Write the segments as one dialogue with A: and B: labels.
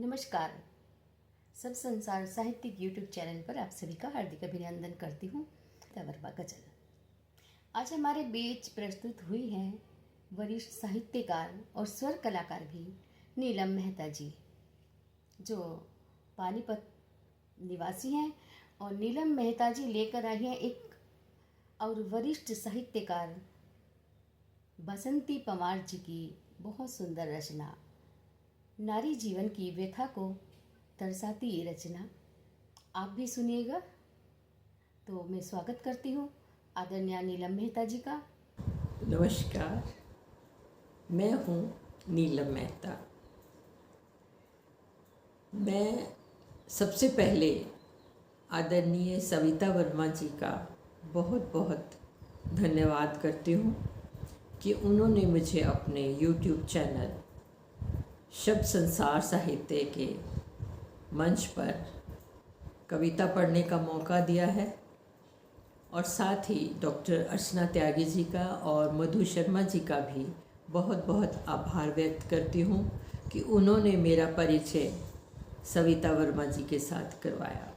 A: नमस्कार। सब संसार साहित्यिक यूट्यूब चैनल पर आप सभी का हार्दिक अभिनंदन करती हूँ। तवरबा गजल आज हमारे बीच प्रस्तुत हुई हैं वरिष्ठ साहित्यकार और स्वर कलाकार भी नीलम मेहता जी, जो पानीपत निवासी हैं। और नीलम मेहता जी लेकर आई हैं एक और वरिष्ठ साहित्यकार बसंती पंवार जी की बहुत सुंदर रचना, नारी जीवन की व्यथा को दर्शाती ये रचना। आप भी सुनिएगा। तो मैं स्वागत करती हूँ आदरणीय नीलम मेहता जी का।
B: नमस्कार, मैं हूँ नीलम मेहता। मैं सबसे पहले आदरणीय सविता वर्मा जी का बहुत बहुत धन्यवाद करती हूँ कि उन्होंने मुझे अपने YouTube चैनल शब्द संसार साहित्य के मंच पर कविता पढ़ने का मौका दिया है। और साथ ही डॉक्टर अर्चना त्यागी जी का और मधु शर्मा जी का भी बहुत बहुत आभार व्यक्त करती हूँ कि उन्होंने मेरा परिचय सविता वर्मा जी के साथ करवाया।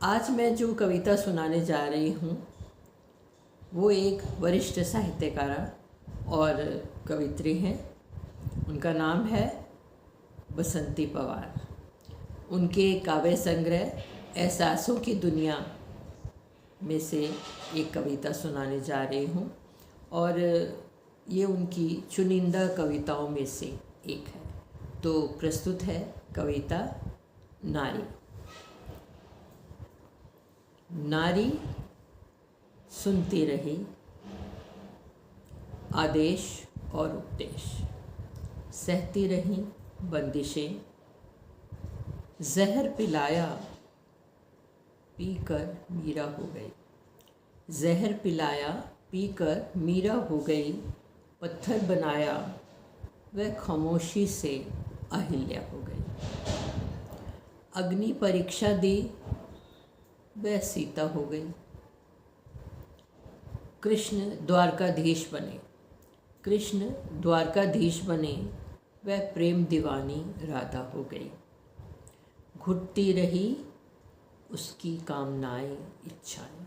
B: आज मैं जो कविता सुनाने जा रही हूँ वो एक वरिष्ठ साहित्यकारा और कवित्री हैं। उनका नाम है बसंती पंवार। उनके काव्य संग्रह एहसासों की दुनिया में से एक कविता सुनाने जा रही हूँ और ये उनकी चुनिंदा कविताओं में से एक है। तो प्रस्तुत है कविता नारी। नारी सुनती रही आदेश और उपदेश, सहती रही बंदिशें, जहर पिलाया पीकर मीरा हो गई। जहर पिलाया पीकर मीरा हो गई, पत्थर बनाया वह खामोशी से अहिल्या हो गई। अग्नि परीक्षा दी वह सीता हो गई। कृष्ण द्वारकाधीश बने, कृष्ण द्वारकाधीश बने, वह प्रेम दीवानी राधा हो गई। घुटती रही उसकी कामनाएं इच्छाएं,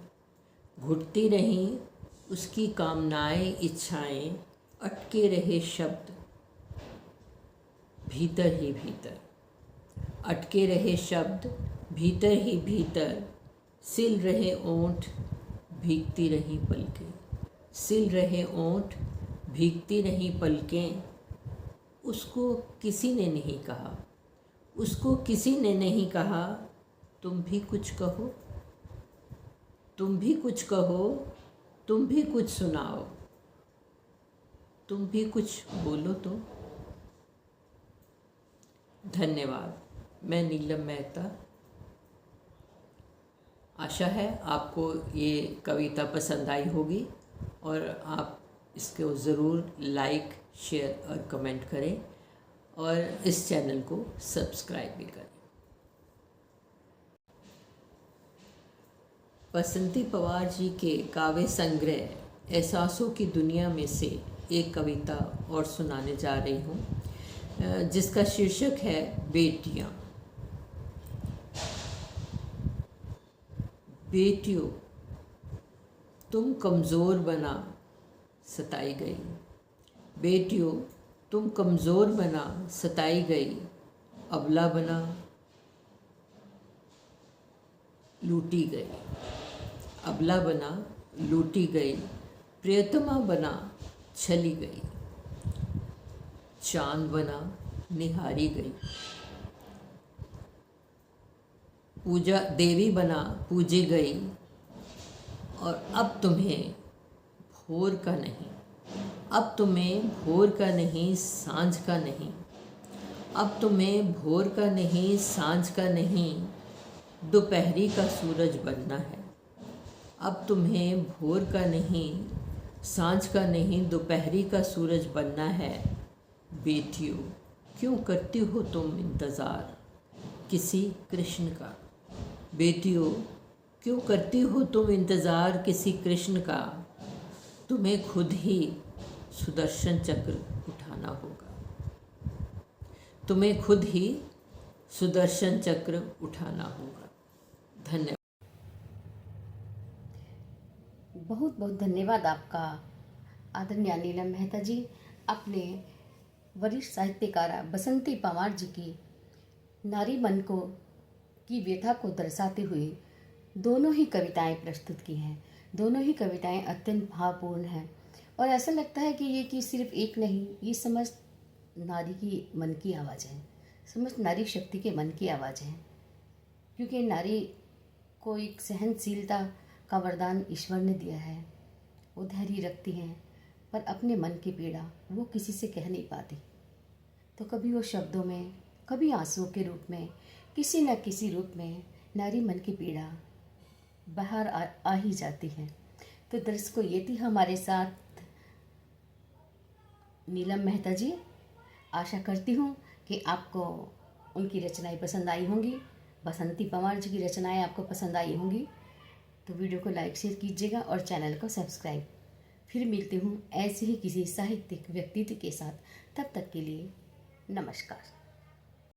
B: घुटती रही उसकी कामनाएं इच्छाएं, अटके रहे शब्द भीतर ही भीतर, अटके रहे शब्द भीतर ही भीतर, सिल रहे ओंठ भीगती रही पलकें, सिल रहे ओंठ भीगती रही पलकें। उसको किसी ने नहीं कहा, उसको किसी ने नहीं कहा, तुम भी कुछ कहो, तुम भी कुछ कहो, तुम भी कुछ सुनाओ, तुम भी कुछ बोलो तो। धन्यवाद। मैं नीलम मेहता। आशा है आपको ये कविता पसंद आई होगी और आप इसको ज़रूर लाइक, शेयर और कमेंट करें और इस चैनल को सब्सक्राइब भी करें। बसंती पंवार जी के काव्य संग्रह एहसासों की दुनिया में से एक कविता और सुनाने जा रही हूँ, जिसका शीर्षक है बेटियाँ। बेटियों तुम कमज़ोर बना सताई गई, बेटियों तुम कमज़ोर बना सताई गई, अबला बना लूटी गई, अबला बना लूटी गई, प्रियतमा बना छली गई, चांद बना निहारी गई, पूजा देवी बना पूजी गई। और अब तुम्हें भोर का नहीं, अब तुम्हें भोर का नहीं सांझ का नहीं, अब तुम्हें भोर का नहीं सांझ का नहीं, दोपहरी का सूरज बनना है। अब तुम्हें भोर का नहीं सांझ का नहीं, दोपहरी का सूरज बनना है। बेटियों क्यों करती हो तुम इंतज़ार किसी कृष्ण का, बेटियों क्यों करती हो तुम इंतज़ार किसी कृष्ण का, तुम्हें खुद ही सुदर्शन चक्र उठाना होगा। तुम्हें खुद ही सुदर्शन चक्र उठाना होगा। धन्यवाद।
A: बहुत बहुत धन्यवाद आपका आदरणीय नीलम मेहता जी। अपने वरिष्ठ साहित्यकार बसंती पंवार जी की नारी मन को की व्यथा को दर्शाते हुए दोनों ही कविताएं प्रस्तुत की हैं। दोनों ही कविताएं अत्यंत भावपूर्ण हैं और ऐसा लगता है कि ये कि सिर्फ एक नहीं, ये समस्त नारी की मन की आवाज़ है, समस्त नारी शक्ति के मन की आवाज़ है। क्योंकि नारी को एक सहनशीलता का वरदान ईश्वर ने दिया है। वो धैर्य रखती हैं पर अपने मन की पीड़ा वो किसी से कह नहीं पाती। तो कभी वो शब्दों में, कभी आंसुओं के रूप में, किसी न किसी रूप में नारी मन की पीड़ा बाहर आ ही जाती है। तो दर्शकों, ये थी हमारे साथ नीलम मेहता जी। आशा करती हूँ कि आपको उनकी रचनाएं पसंद आई होंगी, बसंती पंवार जी की रचनाएं आपको पसंद आई होंगी। तो वीडियो को लाइक शेयर कीजिएगा और चैनल को सब्सक्राइब। फिर मिलती हूँ ऐसे ही किसी साहित्यिक व्यक्तित्व के साथ। तब तक के लिए नमस्कार।